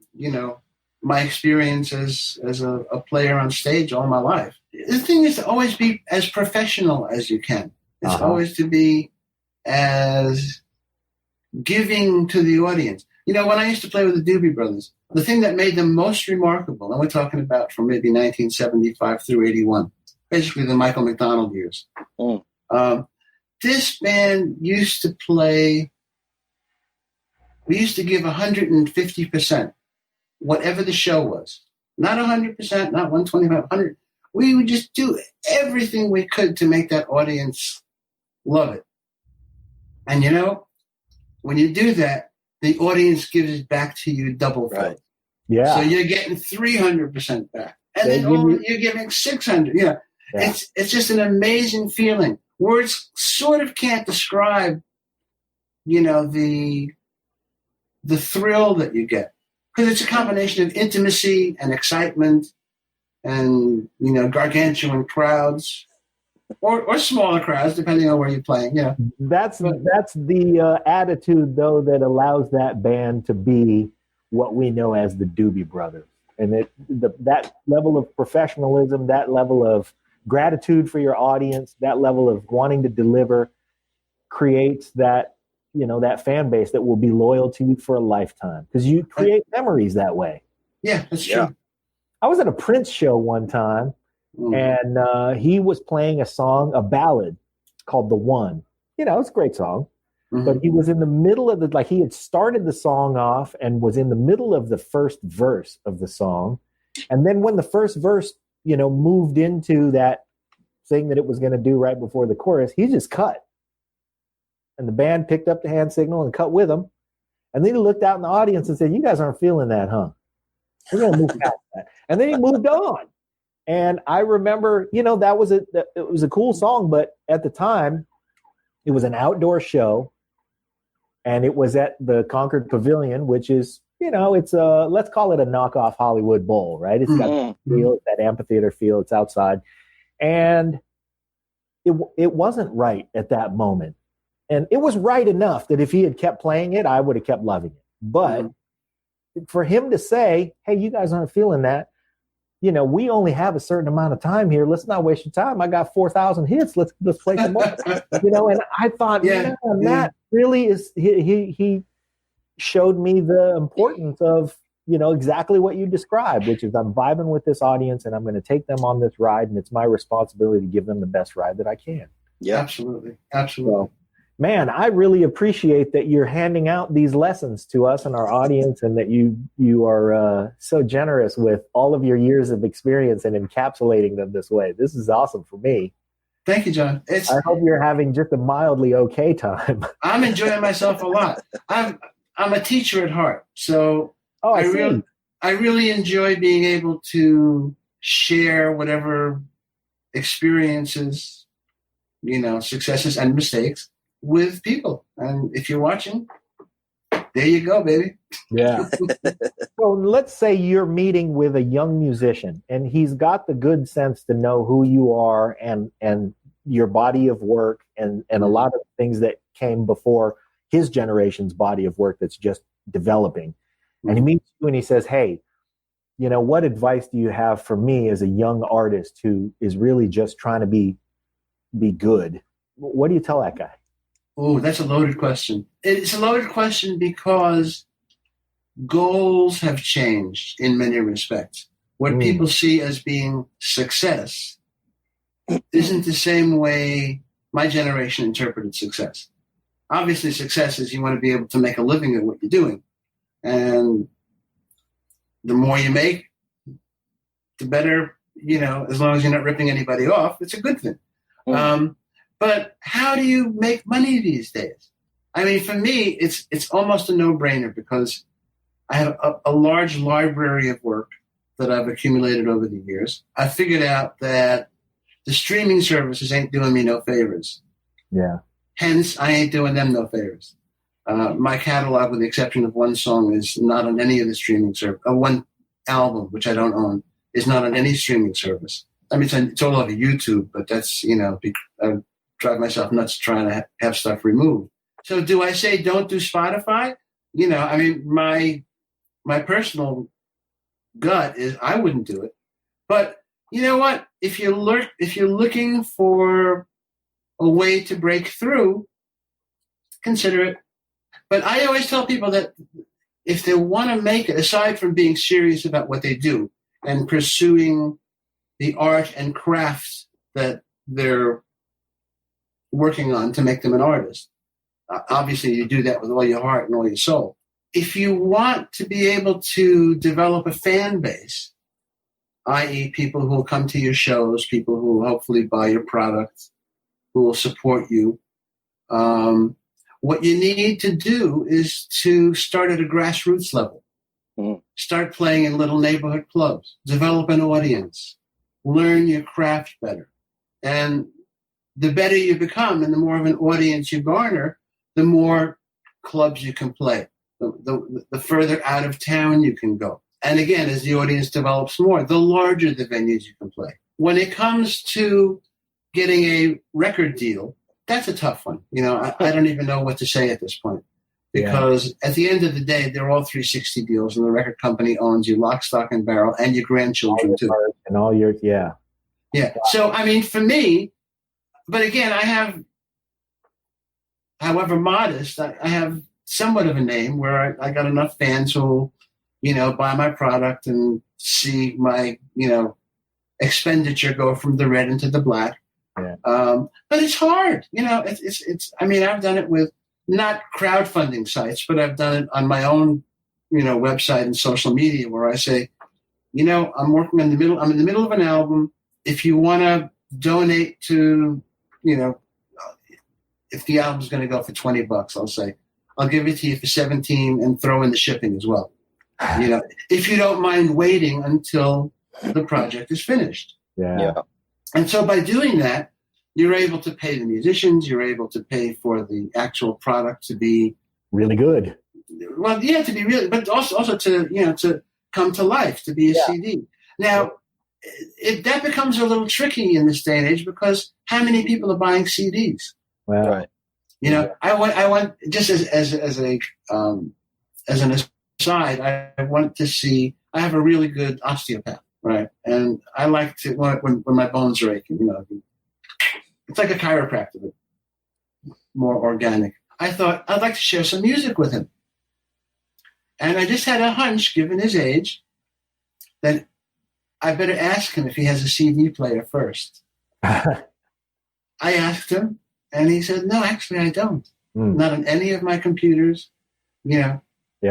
my experience as a player on stage all my life. The thing is to always be as professional as you can. It's always to be as giving to the audience. When I used to play with the Doobie Brothers, the thing that made them most remarkable, and we're talking about from maybe 1975 through 81, basically the Michael McDonald years. This band used to play, we used to give 150%, whatever the show was. Not 100%, not 125, 100. We would just do everything we could to make that audience love it. And when you do that, the audience gives it back to you double fold. Right. Yeah. So you're getting 300% back. And then you're giving 600. Yeah. It's just an amazing feeling. Words sort of can't describe, the thrill that you get. Because it's a combination of intimacy and excitement and, gargantuan crowds. Or smaller crowds, depending on where you're playing. That's the attitude, though, that allows that band to be what we know as the Doobie Brothers, and that level of professionalism, that level of gratitude for your audience, that level of wanting to deliver, creates that that fan base that will be loyal to you for a lifetime because you create memories that way. Yeah, that's true. I was at a Prince show one time. And he was playing a ballad called The One. It's a great song. But he was in the middle of he had started the song off and was in the middle of the first verse of the song. And then when the first verse, moved into that thing that it was going to do right before the chorus, he just cut. And the band picked up the hand signal and cut with him. And then he looked out in the audience and said, "You guys aren't feeling that, huh? We're going to move past that." And then he moved on. And I remember, it was a cool song, but at the time, it was an outdoor show. And it was at the Concord Pavilion, which is, it's let's call it a knockoff Hollywood Bowl, right? It's got that amphitheater feel. It's outside. And it wasn't right at that moment. And it was right enough that if he had kept playing it, I would have kept loving it. But for him to say, "Hey, you guys aren't feeling that. We only have a certain amount of time here. Let's not waste your time. I got 4,000 hits. Let's play some more." And I thought, that really is, he showed me the importance of, exactly what you described, which is I'm vibing with this audience and I'm going to take them on this ride. And it's my responsibility to give them the best ride that I can. Yeah, absolutely. Absolutely. So, man, I really appreciate that you're handing out these lessons to us and our audience, and that you are so generous with all of your years of experience and encapsulating them this way. This is awesome for me. Thank you, John. I hope you're having just a mildly okay time. I'm enjoying myself a lot. I'm a teacher at heart, so I really enjoy being able to share whatever experiences, successes and mistakes with people. And if you're watching, there you go, baby. Yeah. So let's say you're meeting with a young musician and he's got the good sense to know who you are and your body of work and a lot of things that came before his generation's body of work that's just developing. And he meets you and he says, "Hey, what advice do you have for me as a young artist who is really just trying to be good?" What do you tell that guy? Oh, that's a loaded question. It's a loaded question because goals have changed in many respects. What people see as being success isn't the same way my generation interpreted success. Obviously, success is you want to be able to make a living at what you're doing. And the more you make, the better, as long as you're not ripping anybody off, it's a good thing. But how do you make money these days? I mean, for me, it's almost a no-brainer because I have a large library of work that I've accumulated over the years. I figured out that the streaming services ain't doing me no favors. Yeah. Hence, I ain't doing them no favors. My catalog, with the exception of one song, is not on any of the streaming service. One album, which I don't own, is not on any streaming service. I mean, it's all over YouTube, but that's, I drive myself nuts trying to have stuff removed. So do I say don't do Spotify? My personal gut is I wouldn't do it. But you know what? If you're looking for a way to break through, consider it. But I always tell people that if they want to make it, aside from being serious about what they do and pursuing the art and craft that they're working on to make them an artist, obviously you do that with all your heart and all your soul. If you want to be able to develop a fan base, i.e. people who will come to your shows, people who will hopefully buy your product, who will support you, what you need to do is to start at a grassroots level. Start playing in little neighborhood clubs, develop an audience, learn your craft better. And the better you become and the more of an audience you garner, the more clubs you can play, the further out of town you can go. And again, as the audience develops more, the larger the venues you can play. When it comes to getting a record deal, that's a tough one. I don't even know what to say at this point. Because at the end of the day, they're all 360 deals, and the record company owns you lock, stock, and barrel, and your grandchildren too. And all your, Yeah. So, for me, but again, I have, however modest, I have somewhat of a name where I got enough fans who, buy my product and see my, expenditure go from the red into the black. Yeah. But it's hard, I've done it with not crowdfunding sites, but I've done it on my own, website and social media where I say, I'm in the middle of an album. If you want to donate to, if the album's going to go for $20, I'll say, I'll give it to you for 17 and throw in the shipping as well. If you don't mind waiting until the project is finished. Yeah. And so by doing that, you're able to pay the musicians, you're able to pay for the actual product to be really good. Well, yeah, to be really, but also to, to come to life, to be a CD. Now, that becomes a little tricky in this day and age because how many people are buying CDs? Well, right. I want just as an aside, I want to see. I have a really good osteopath, right? And I like to when my bones are aching. It's like a chiropractor, but more organic. I thought I'd like to share some music with him, and I just had a hunch, given his age, that I better ask him if he has a CD player first. I asked him, and he said, "No, actually, I don't. Not on any of my computers." Yeah.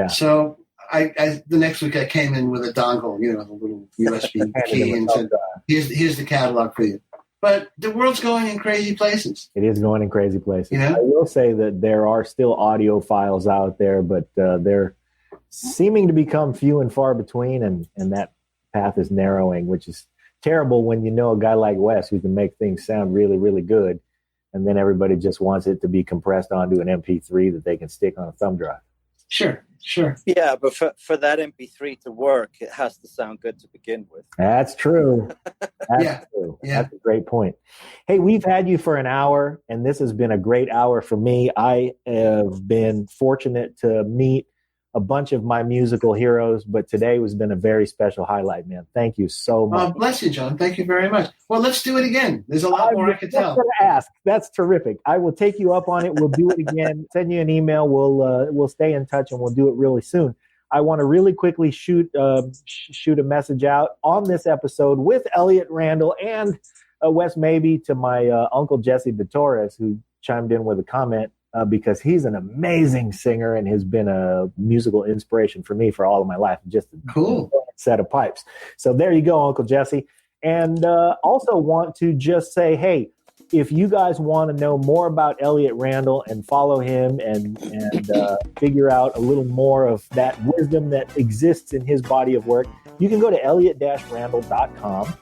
So I the next week I came in with a dongle, the little USB key, and said, "Here's the catalog for you." But the world's going in crazy places. It is going in crazy places. I will say that there are still audio files out there, but they're seeming to become few and far between, and that path is narrowing, which is terrible when a guy like Wes who can make things sound really, really good, and then everybody just wants it to be compressed onto an MP3 that they can stick on a thumb drive. Sure. Yeah, but for that MP3 to work, it has to sound good to begin with. That's true. That's true. Yeah. That's a great point. Hey, we've had you for an hour, and this has been a great hour for me. I have been fortunate to meet a bunch of my musical heroes, but today has been a very special highlight, man. Thank you so much. Bless you, John. Thank you very much. Well, let's do it again. There's a lot more I could tell. Ask. That's terrific. I will take you up on it. We'll do it again. Send you an email. We'll stay in touch, and we'll do it really soon. I want to really quickly shoot a message out on this episode with Elliott Randal and Wes Maebe to my uncle Jesse DeTorres, who chimed in with a comment. Because he's an amazing singer and has been a musical inspiration for me for all of my life. Just a cool set of pipes. So there you go, Uncle Jesse. And also want to just say, hey, if you guys want to know more about Elliott Randal and follow him and figure out a little more of that wisdom that exists in his body of work, you can go to elliott-randal.com.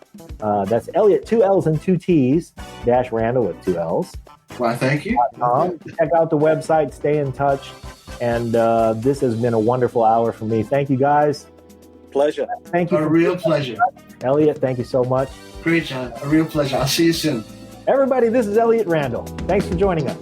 That's Elliott, 2 L's and 2 T's, Randal with 2 L's. Well, thank you. Check out the website, stay in touch. And this has been a wonderful hour for me. Thank you, guys. Pleasure. Thank you. A real pleasure. Elliott, thank you so much. Great, John. A real pleasure. I'll see you soon. Everybody, this is Elliott Randal. Thanks for joining us.